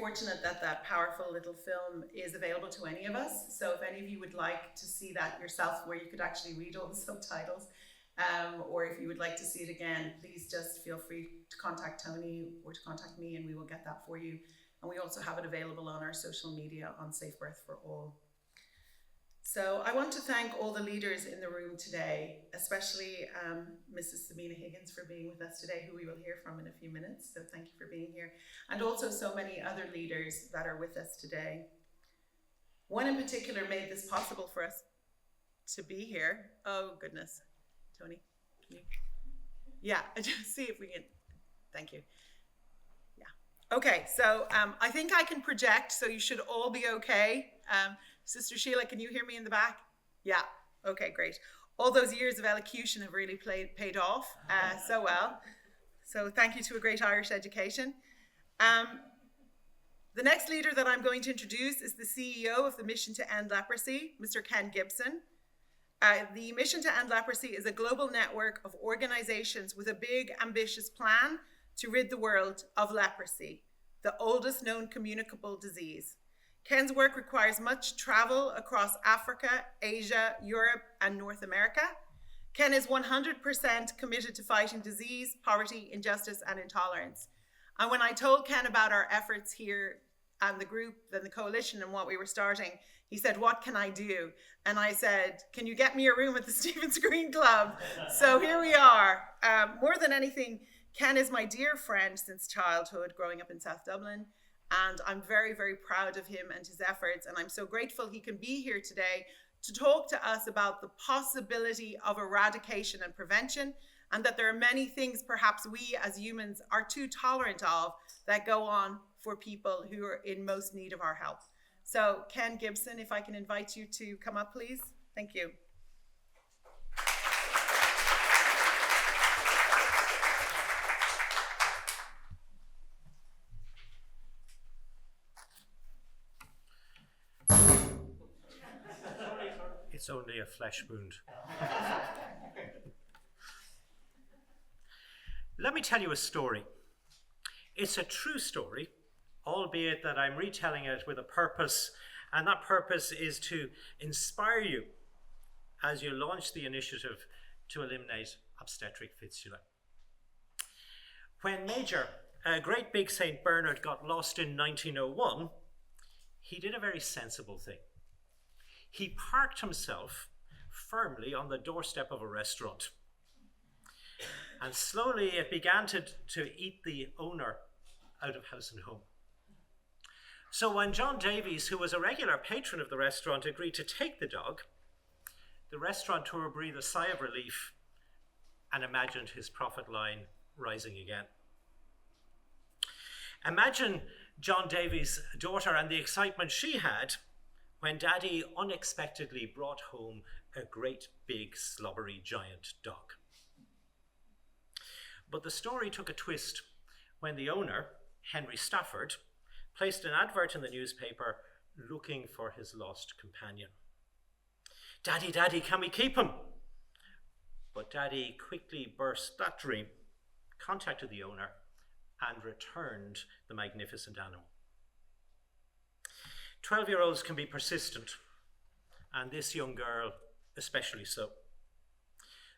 fortunate that that powerful little film is available to any of us. So if any of you would like to see that yourself, where you could actually read all the subtitles, or if you would like to see it again, please just feel free to contact Tony or to contact me, and we will get that for you. And we also have it available on our social media on SafeBirth4All. So I want to thank all the leaders in the room today, especially Mrs. Sabina Higgins for being with us today, who we will hear from in a few minutes. So thank you for being here. And also so many other leaders that are with us today. One in particular made this possible for us to be here. Oh, goodness. Tony, can you? Yeah, just see if we can. Thank you. Yeah. Okay, so I think I can project, so you should all be okay. Sister Sheila, can you hear me in the back? Yeah, okay, great. All those years of elocution have really paid off so well. So thank you to a great Irish education. The next leader that I'm going to introduce is the CEO of the Mission to End Leprosy, Mr. Ken Gibson. The Mission to End Leprosy is a global network of organizations with a big, ambitious plan to rid the world of leprosy, the oldest known communicable disease. Ken's work requires much travel across Africa, Asia, Europe, and North America. Ken is 100% committed to fighting disease, poverty, injustice, and intolerance. And when I told Ken about our efforts here and the group and the coalition and what we were starting, he said, "What can I do?" And I said, "Can you get me a room at the Stephen's Green Club?" So here we are. More than anything, Ken is my dear friend since childhood, growing up in South Dublin. And I'm very, very proud of him and his efforts. And I'm so grateful he can be here today to talk to us about the possibility of eradication and prevention, and that there are many things perhaps we as humans are too tolerant of that go on for people who are in most need of our help. So Ken Gibson, if I can invite you to come up, please. Thank you. It's only a flesh wound. Let me tell you a story. It's a true story, albeit that I'm retelling it with a purpose, and that purpose is to inspire you as you launch the initiative to eliminate obstetric fistula. When Major, a great big St. Bernard, got lost in 1901, he did a very sensible thing. He parked himself firmly on the doorstep of a restaurant. And slowly it began to eat the owner out of house and home. So when John Davies, who was a regular patron of the restaurant, agreed to take the dog, the restaurateur breathed a sigh of relief and imagined his profit line rising again. Imagine John Davies' daughter and the excitement she had when Daddy unexpectedly brought home a great big slobbery giant dog. But the story took a twist when the owner, Henry Stafford, placed an advert in the newspaper looking for his lost companion. "Daddy, Daddy, can we keep him?" But Daddy quickly burst that dream, contacted the owner, and returned the magnificent animal. 12-year-olds can be persistent, and this young girl especially so.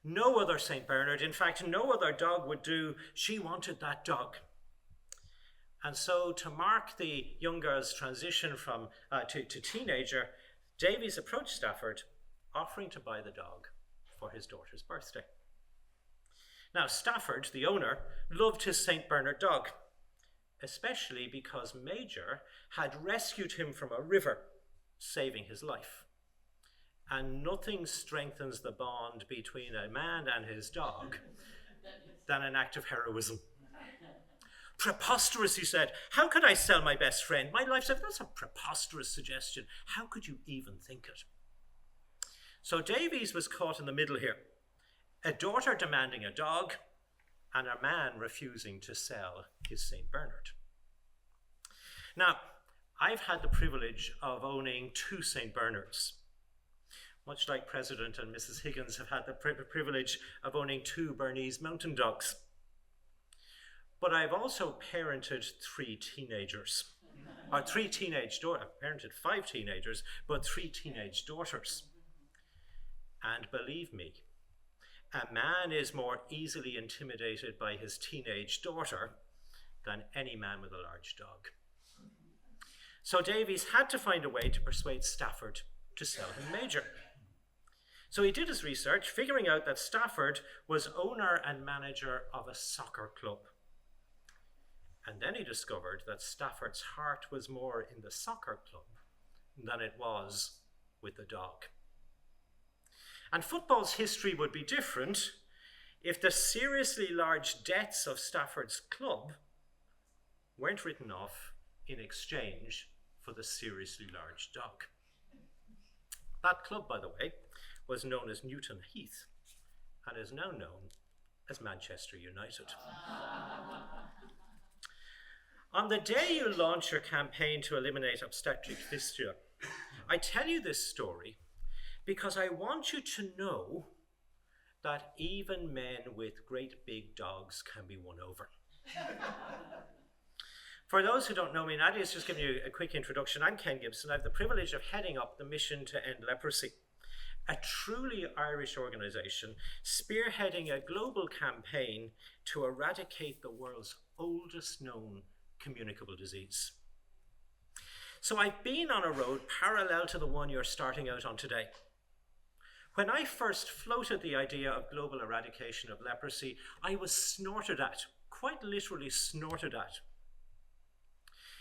No other St. Bernard, in fact, no other dog would do. She wanted that dog. And so to mark the young girl's transition from to teenager, Davies approached Stafford, offering to buy the dog for his daughter's birthday. Now, Stafford, the owner, loved his St. Bernard dog, especially because Major had rescued him from a river, saving his life. And nothing strengthens the bond between a man and his dog than an act of heroism. "Preposterous," he said. "How could I sell my best friend? My life's that's a preposterous suggestion. How could you even think it?" So Davies was caught in the middle here. A daughter demanding a dog, and a man refusing to sell his St. Bernard. Now, I've had the privilege of owning 2 St. Bernards, much like President and Mrs. Higgins have had the privilege of owning 2 Bernese mountain dogs. But I've also parented 3 teenagers. or 3 teenage daughters. I parented 5 teenagers, but 3 teenage daughters. And believe me, a man is more easily intimidated by his teenage daughter than any man with a large dog. So Davies had to find a way to persuade Stafford to sell him Major. So he did his research, figuring out that Stafford was owner and manager of a soccer club. And then he discovered that Stafford's heart was more in the soccer club than it was with the dog. And football's history would be different if the seriously large debts of Stafford's club weren't written off in exchange for the seriously large dog. That club, by the way, was known as Newton Heath and is now known as Manchester United. On the day you launch your campaign to eliminate obstetric fistula, I tell you this story because I want you to know that even men with great big dogs can be won over. For those who don't know me, Nadia's just giving you a quick introduction. I'm Ken Gibson. I have the privilege of heading up the Mission to End Leprosy, a truly Irish organisation spearheading a global campaign to eradicate the world's oldest known communicable disease. So I've been on a road parallel to the one you're starting out on today. When I first floated the idea of global eradication of leprosy, I was snorted at, quite literally snorted at.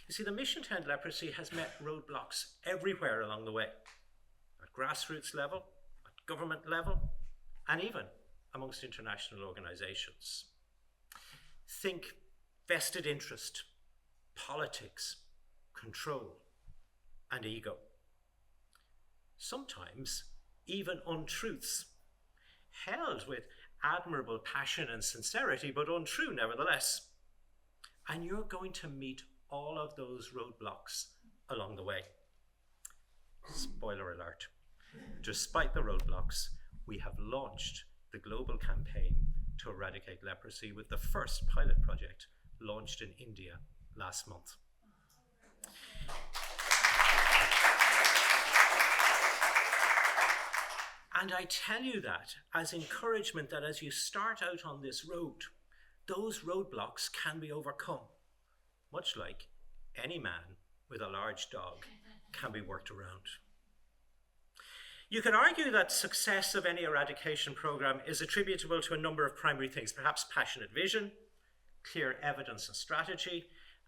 You see, the Mission to End Leprosy has met roadblocks everywhere along the way, at grassroots level, at government level, and even amongst international organisations. Think vested interest, politics, control, and ego. Sometimes even untruths, held with admirable passion and sincerity, but untrue nevertheless. And you're going to meet all of those roadblocks along the way. Spoiler alert. Despite the roadblocks, we have launched the global campaign to eradicate leprosy with the first pilot project launched in India last month. And I tell you that as encouragement that as you start out on this road, those roadblocks can be overcome, much like any man with a large dog can be worked around. You can argue that success of any eradication program is attributable to a number of primary things, perhaps passionate vision, clear evidence and strategy,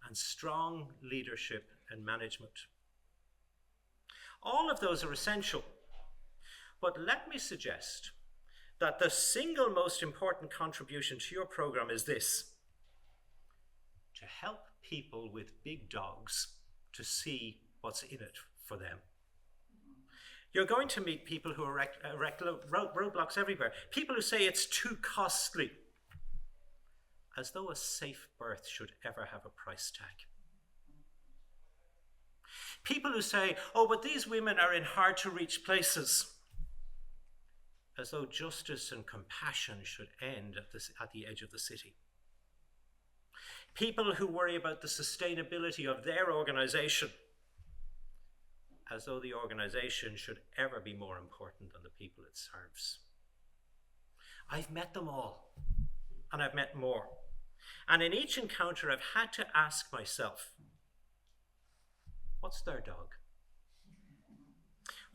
and strong leadership and management. All of those are essential. But let me suggest that the single most important contribution to your program is this: to help people with big dogs to see what's in it for them. You're going to meet people who erect roadblocks everywhere. People who say it's too costly, as though a safe birth should ever have a price tag. People who say, oh, but these women are in hard to reach places, as though justice and compassion should end at the edge of the city. People who worry about the sustainability of their organisation, as though the organisation should ever be more important than the people it serves. I've met them all, and I've met more. And in each encounter, I've had to ask myself, what's their dog?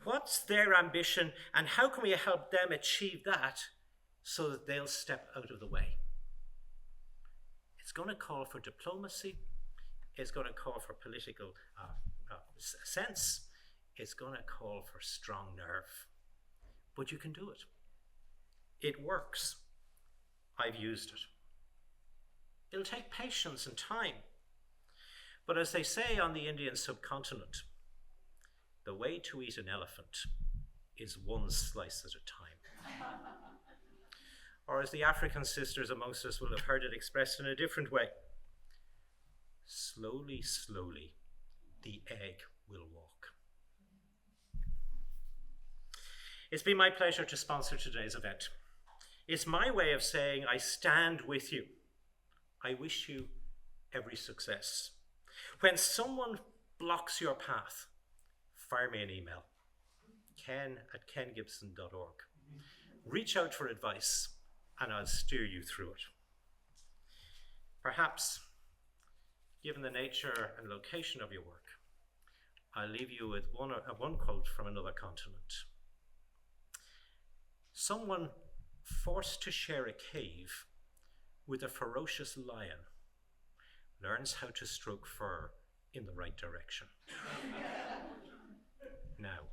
What's their ambition, and how can we help them achieve that so that they'll step out of the way? It's going to call for diplomacy. It's going to call for political sense. It's going to call for strong nerve. But you can do it. It works. I've used it. It'll take patience and time. But as they say on the Indian subcontinent, the way to eat an elephant is one slice at a time. Or as the African sisters amongst us will have heard it expressed in a different way, slowly, slowly, the egg will walk. It's been my pleasure to sponsor today's event. It's my way of saying I stand with you. I wish you every success. When someone blocks your path, fire me an email, ken@kengibson.org. Reach out for advice and I'll steer you through it. Perhaps, given the nature and location of your work, I'll leave you with one quote from another continent. Someone forced to share a cave with a ferocious lion learns how to stroke fur in the right direction. Now,